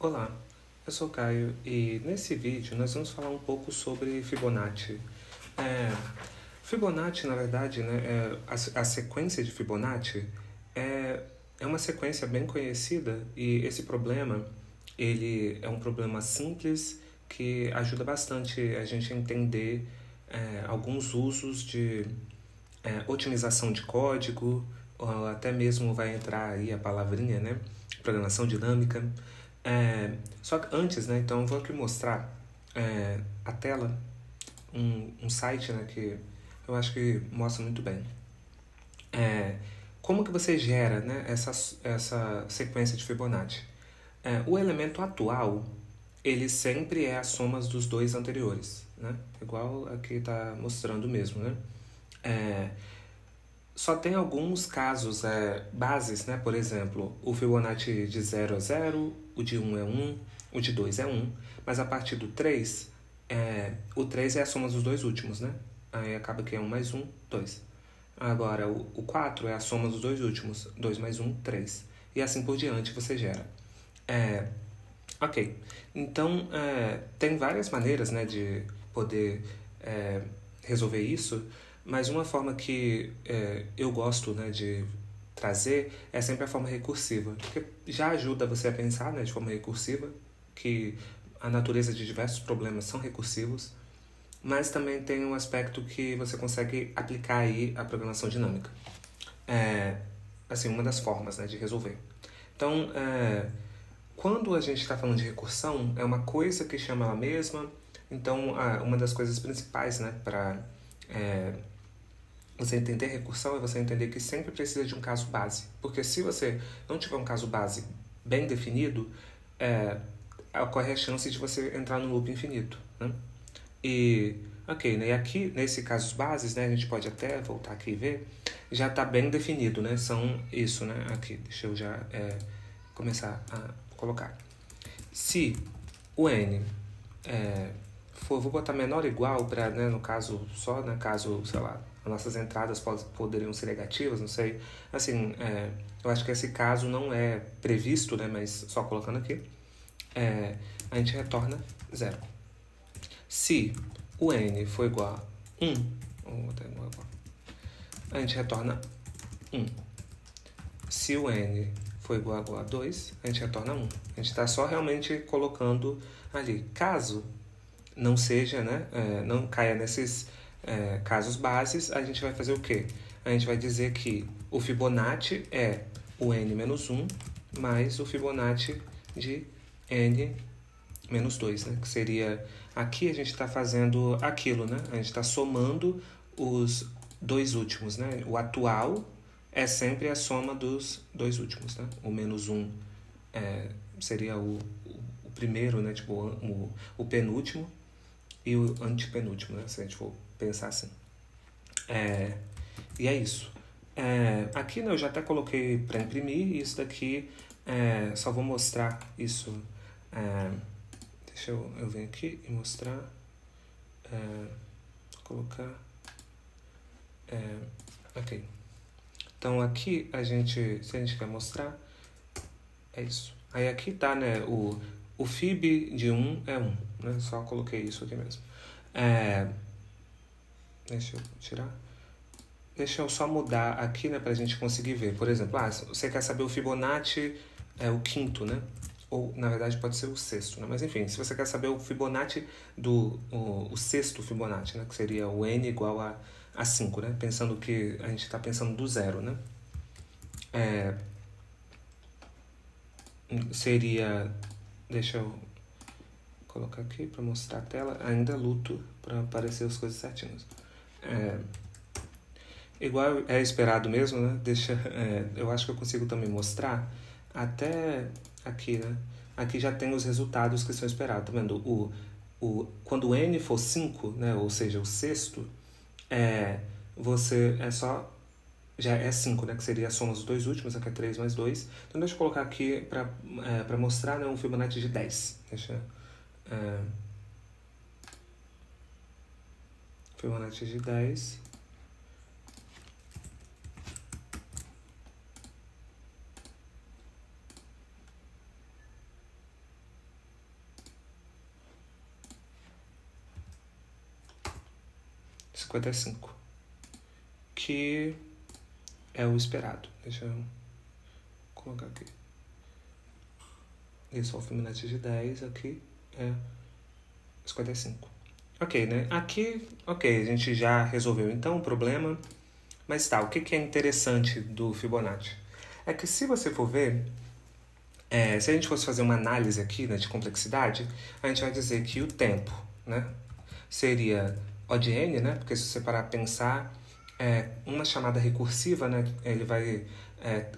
Olá, eu sou o Caio e nesse vídeo nós vamos falar um pouco sobre Fibonacci. É, Fibonacci, na verdade, né, a sequência de Fibonacci é uma sequência bem conhecida e esse problema, ele é um problema simples que ajuda bastante a gente a entender alguns usos de otimização de código, ou até mesmo vai entrar aí a palavrinha, né? Programação dinâmica. Só que antes, né? Então eu vou aqui mostrar a tela, um site, né? Que eu acho que mostra muito bem. Como que você gera, né? Essa sequência de Fibonacci? O elemento atual, ele sempre é a soma dos dois anteriores, né? Igual aqui está mostrando mesmo, né? É, Só tem alguns casos bases, né? Por exemplo, o Fibonacci de 0 é 0, o de 1 é 1, o de 2 é 1, mas a partir do 3, o 3 é a soma dos dois últimos, né? Aí acaba que é 1 mais 1, 2. Agora, o 4 é a soma dos dois últimos, 2 mais 1, 3. E assim por diante você gera. É, ok, então tem várias maneiras, né, de poder resolver isso, mas uma forma que eu gosto, né, de trazer é sempre a forma recursiva, porque já ajuda você a pensar, né, de forma recursiva, que a natureza de diversos problemas são recursivos, mas também tem um aspecto que você consegue aplicar aí a programação dinâmica. É, assim, uma das formas, né, de resolver. Então, quando a gente está falando de recursão, é uma coisa que chama ela mesma. Então, uma das coisas principais, né, para você entender recursão é você entender que sempre precisa de um caso base. Porque se você não tiver um caso base bem definido, ocorre a chance de você entrar no loop infinito, né? E, ok, né, e aqui, nesse casos bases, né, a gente pode até voltar aqui e ver, já está bem definido, né? São isso, né? Aqui, deixa eu já começar a colocar. Se o n vou botar menor ou igual para, né, no caso, só no caso, sei lá, as nossas entradas poderiam ser negativas, não sei. Assim, eu acho que esse caso não é previsto, né, mas só colocando aqui, a gente retorna 0. Se o n for igual a 1, vou botar igual a gente retorna 1. Se o n for igual a 2, a gente retorna 1. A gente está só realmente colocando ali. Caso não seja, né, não caia nesses casos bases, a gente vai fazer o quê? A gente vai dizer que o Fibonacci é o n menos 1 mais o Fibonacci de n menos 2, né? Que seria, aqui a gente está fazendo aquilo, né? A gente está somando os dois últimos, né? O atual é sempre a soma dos dois últimos, né? O menos 1 seria o primeiro, né? Tipo, o penúltimo e o antepenúltimo, né? Se a gente for pensar assim. E é isso. Aqui, né, eu já até coloquei para imprimir, e isso daqui só vou mostrar isso. Deixa eu vir aqui e mostrar. Colocar. Ok. Então aqui se a gente quer mostrar, é isso. Aí aqui tá, né, o Fib de 1 é 1, né? Só coloquei isso aqui mesmo. Deixa eu tirar. Deixa eu só mudar aqui, né, pra gente conseguir ver. Por exemplo, você quer saber o Fibonacci, o quinto, né? Ou, na verdade, pode ser o sexto, né? Mas, enfim, se você quer saber o Fibonacci o sexto Fibonacci, né? Que seria o n igual a 5, né? Pensando que a gente está pensando do zero, né? Seria... Deixa eu colocar aqui para mostrar a tela. Ainda luto para aparecer as coisas certinhas. Igual é esperado mesmo, né? Eu acho que eu consigo também mostrar até aqui, né? Aqui já tem os resultados que são esperados, tá vendo? Quando o n for 5, né? Ou seja, o sexto, você já é 5, né? Que seria a soma dos dois últimos, aqui é 3 mais 2. Então deixa eu colocar aqui para mostrar, né, um Fibonacci de 10. Fibonacci de 10. 55, que é o esperado. Deixa eu colocar aqui. Isso, o Fibonacci de 10 aqui é 55. Ok, né? Aqui, ok, a gente já resolveu então o problema. Mas tá, o que é interessante do Fibonacci? É que se você for ver, se a gente fosse fazer uma análise aqui, né, de complexidade, a gente vai dizer que o tempo, né, seria O de n, né, porque se você parar a pensar, uma chamada recursiva, né, ele vai,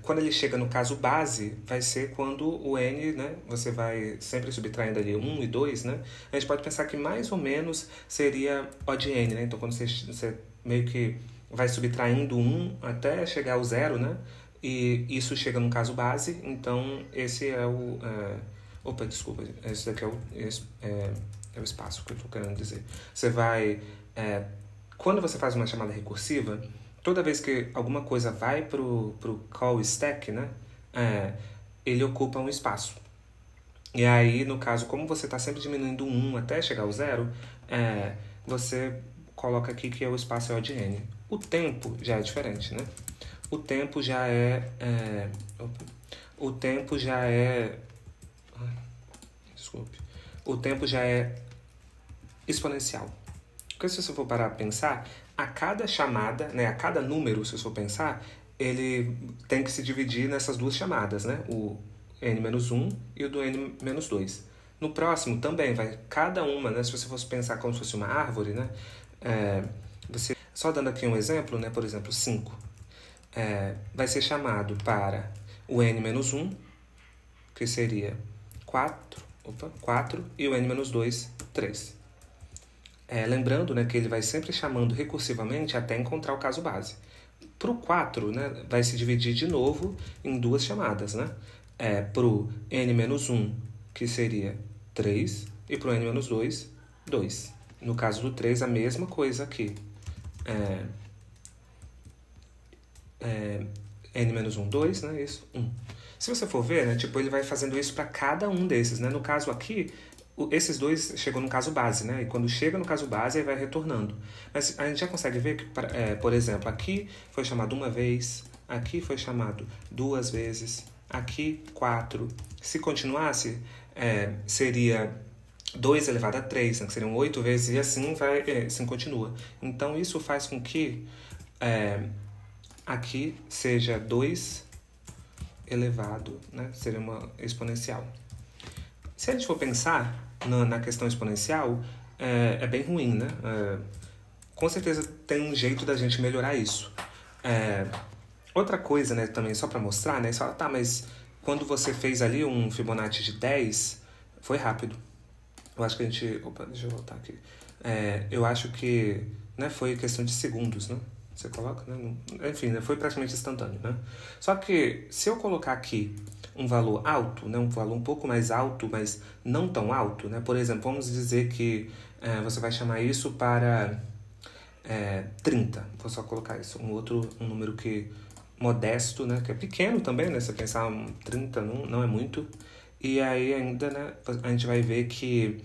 quando ele chega no caso base, vai ser quando o n, né, você vai sempre subtraindo ali 1 e 2, né, a gente pode pensar que mais ou menos seria O de n, né, então quando você meio que vai subtraindo 1 até chegar ao 0, né, e isso chega no caso base, então esse é o... opa, desculpa, esse daqui é o espaço que eu estou querendo dizer. Você vai... quando você faz uma chamada recursiva, toda vez que alguma coisa vai pro call stack, né, ele ocupa um espaço. E aí, no caso, como você está sempre diminuindo 1 até chegar ao 0, você coloca aqui que o espaço é O de n. O tempo já é diferente, né? O tempo já é... o tempo já é... desculpe. O tempo já é exponencial. Porque se você for parar para pensar, a cada chamada, né, a cada número, se você for pensar, ele tem que se dividir nessas duas chamadas, né? O n-1 e o do n-2. No próximo também vai, cada uma, né, se você fosse pensar como se fosse uma árvore, né, você, só dando aqui um exemplo, né, por exemplo, 5, vai ser chamado para o n-1, que seria 4, e o n-2, 3. Lembrando, né, que ele vai sempre chamando recursivamente até encontrar o caso base. Para o 4, né, vai se dividir de novo em duas chamadas, né? Para o n-1, que seria 3, e para o n-2, 2. No caso do 3, a mesma coisa aqui. n-1, 2, né? Isso, 1. Se você for ver, né, tipo, ele vai fazendo isso para cada um desses, né? No caso aqui, esses dois chegam no caso base, né? E quando chega no caso base, ele vai retornando. Mas a gente já consegue ver que, por exemplo, aqui foi chamado uma vez, aqui foi chamado 2 vezes, aqui 4. Se continuasse, seria 2 elevado a 3, né? Que seriam 8 vezes, e assim assim continua. Então, isso faz com que aqui seja 2 elevado, né? Seria uma exponencial. Se a gente for pensar na questão exponencial, é bem ruim, né? Com certeza tem um jeito da gente melhorar isso. Outra coisa, né, também só para mostrar, né? Você fala, tá, mas quando você fez ali um Fibonacci de 10, foi rápido. Eu acho que a gente... Opa, deixa eu voltar aqui. Eu acho que, né, foi questão de segundos, né? Você coloca, né? Enfim, né, foi praticamente instantâneo, né? Só que se eu colocar aqui um valor alto, né, um valor um pouco mais alto, mas não tão alto, né? Por exemplo, vamos dizer que você vai chamar isso para 30. Vou só colocar isso, um número que modesto, né? Que é pequeno também, né? Se você pensar 30 não é muito. E aí ainda, né, a gente vai ver que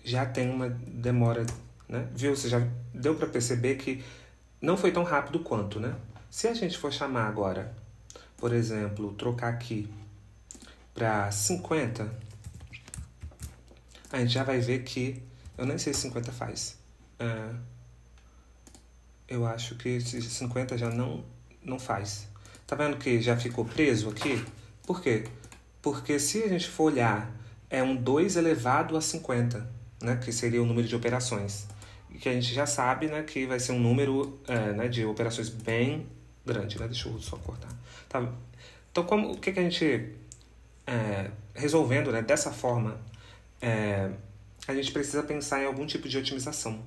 já tem uma demora, né? Viu? Você já deu para perceber que não foi tão rápido quanto, né? Se a gente for chamar agora, por exemplo, trocar aqui para 50, a gente já vai ver que... Eu nem sei se 50 faz. Eu acho que 50 já não faz. Tá vendo que já ficou preso aqui? Por quê? Porque se a gente for olhar, é um 2 elevado a 50, né? Que seria o número de operações. E que a gente já sabe, né, que vai ser um número né, de operações bem grande, né? Deixa eu só cortar. Tá? Então, o que a gente... resolvendo, né, dessa forma, a gente precisa pensar em algum tipo de otimização.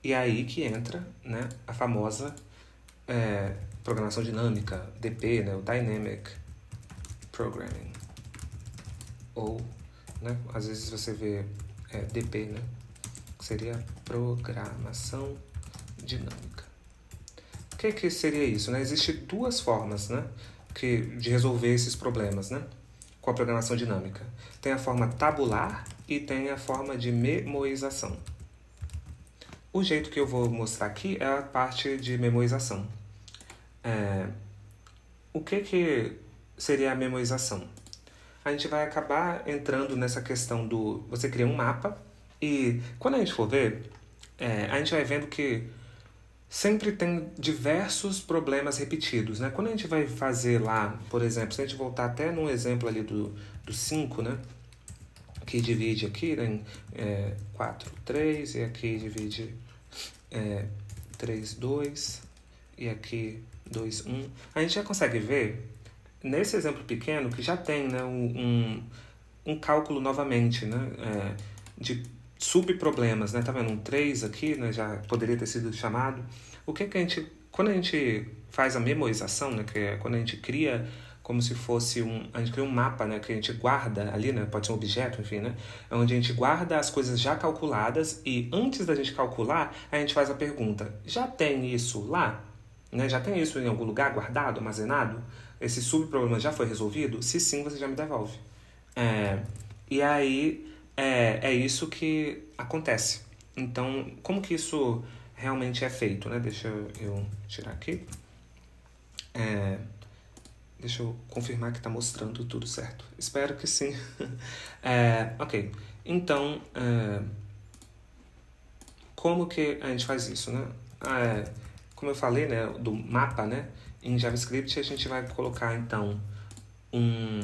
E é aí que entra, né, a famosa programação dinâmica, DP, né, o Dynamic Programming. Ou, né, às vezes você vê DP, né, que seria programação dinâmica. O que seria isso? Né? Existem duas formas, né, de resolver esses problemas, né, com a programação dinâmica. Tem a forma tabular e tem a forma de memorização. o jeito que eu vou mostrar aqui é a parte de memorização. O que seria a memorização? A gente vai acabar entrando nessa questão do... Você cria um mapa e quando a gente for ver, a gente vai vendo que sempre tem diversos problemas repetidos, né? Quando a gente vai fazer lá, por exemplo, se a gente voltar até num exemplo ali do 5, né? Que divide aqui em 4, 3, e aqui divide 3, 2, e aqui 2, 1. A gente já consegue ver, nesse exemplo pequeno, que já tem, né, um cálculo novamente, né, de subproblemas, né? Tá vendo? Um 3 aqui, né, já poderia ter sido chamado. O que a gente... Quando a gente faz a memorização, né, que é quando a gente cria como se fosse a gente cria um mapa, né, que a gente guarda ali, né, pode ser um objeto, enfim, né, onde a gente guarda as coisas já calculadas e antes da gente calcular, a gente faz a pergunta, já tem isso lá? Né, já tem isso em algum lugar guardado, armazenado? Esse subproblema já foi resolvido? Se sim, você já me devolve. E aí, é isso que acontece. Então, como que isso realmente é feito, né? Deixa eu tirar aqui. Deixa eu confirmar que está mostrando tudo certo. Espero que sim. Ok. Então, como que a gente faz isso, né? Como eu falei, né, do mapa, né? Em JavaScript a gente vai colocar, então, um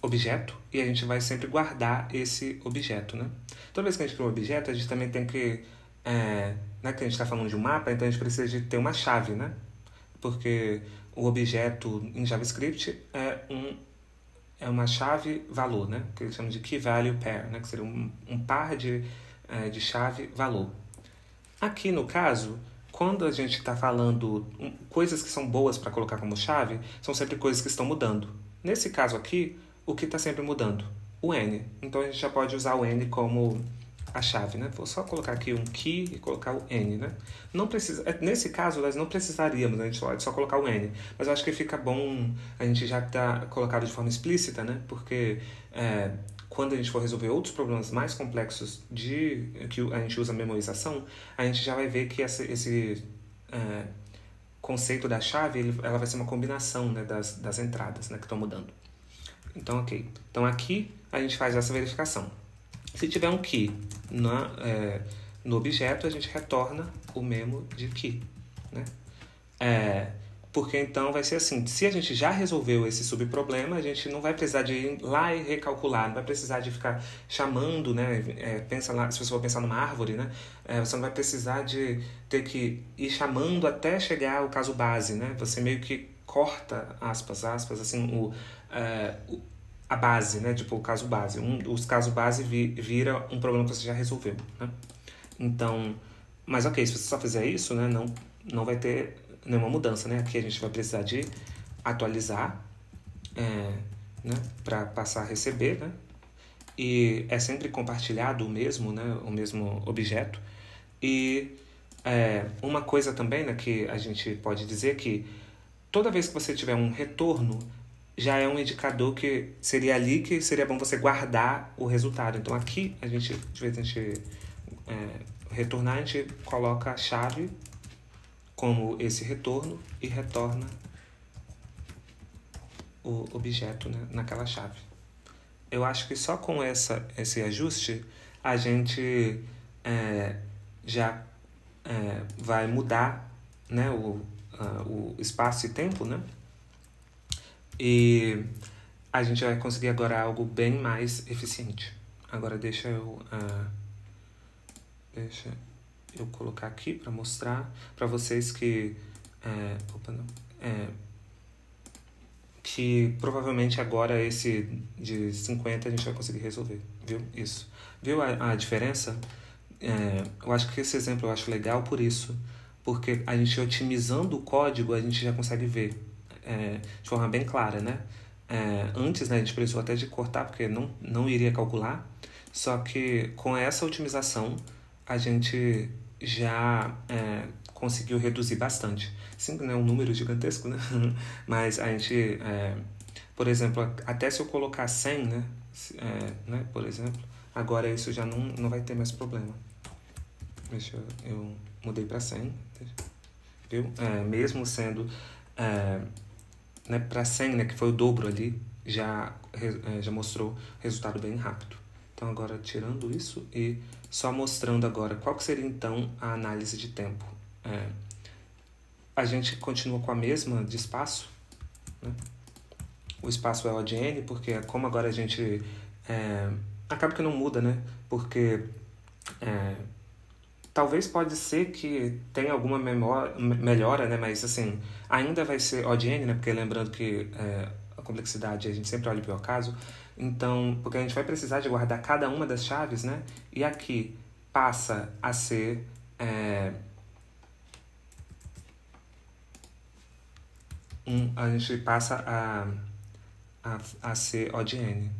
objeto e a gente vai sempre guardar esse objeto, né? Toda vez que a gente cria um objeto, a gente também tem que... né, que a gente está falando de um mapa, então a gente precisa de ter uma chave, né? Porque o objeto em JavaScript é uma chave valor, né? Que eles chamam de key value pair, né? Que seria um par de chave valor. Aqui no caso, quando a gente está falando coisas que são boas para colocar como chave, são sempre coisas que estão mudando. Nesse caso aqui, o que está sempre mudando? O n. Então a gente já pode usar o n como a chave, né? Vou só colocar aqui um key e colocar o n, né? Não precisa, nesse caso, nós não precisaríamos, né? A gente pode só colocar o n. Mas eu acho que fica bom a gente já tá colocado de forma explícita, né? Porque quando a gente for resolver outros problemas mais complexos que a gente usa memorização, a gente já vai ver que esse conceito da chave, ela vai ser uma combinação, né, das entradas, né, que estão mudando. Então, ok. Então, aqui a gente faz essa verificação. Se tiver um key no objeto, a gente retorna o memo de key, né? Porque então vai ser assim, se a gente já resolveu esse subproblema, a gente não vai precisar de ir lá e recalcular, não vai precisar de ficar chamando, né? Pensa lá, se você for pensar numa árvore, né? Você não vai precisar de ter que ir chamando até chegar ao caso base, né? Você meio que corta, aspas, assim, a base, né? Tipo, o caso base. Os casos base vira um problema que você já resolveu, né? Então, mas ok, se você só fizer isso, né? Não vai ter nenhuma mudança, né? Aqui a gente vai precisar de atualizar, né? Para passar a receber, né? E é sempre compartilhado o mesmo, né? O mesmo objeto. E uma coisa também, né? Que a gente pode dizer que toda vez que você tiver um retorno, já é um indicador que seria ali que seria bom você guardar o resultado. Então aqui, de vez a gente retornar, a gente coloca a chave como esse retorno e retorna o objeto, né, naquela chave. Eu acho que só com esse ajuste a gente já vai mudar, né, o espaço e tempo, né? E a gente vai conseguir agora algo bem mais eficiente. Agora deixa eu colocar aqui para mostrar para vocês que que provavelmente agora esse de 50 a gente vai conseguir resolver, viu? Isso. Viu a diferença? Eu acho que esse exemplo eu acho legal por isso, porque a gente otimizando o código a gente já consegue ver de forma bem clara, né? Antes, né, a gente precisou até de cortar porque não iria calcular, só que com essa otimização a gente já conseguiu reduzir bastante. Sim, não é um número gigantesco, né? Mas a gente, por exemplo, até se eu colocar 100, né, por exemplo, agora isso já não vai ter mais problema. Eu mudei para 100, viu? Mesmo sendo né, para 100, né, que foi o dobro ali, já mostrou resultado bem rápido. Então agora tirando isso e só mostrando agora qual que seria então a análise de tempo. A gente continua com a mesma de espaço, né? O espaço é O de N, porque como agora a gente... acaba que não muda, né? Porque talvez pode ser que tenha alguma melhora, né? Mas assim, ainda vai ser O de N, né? Porque lembrando que a complexidade a gente sempre olha para o acaso. Então, porque a gente vai precisar de guardar cada uma das chaves, né? E aqui passa a ser... a gente passa a ser O de N.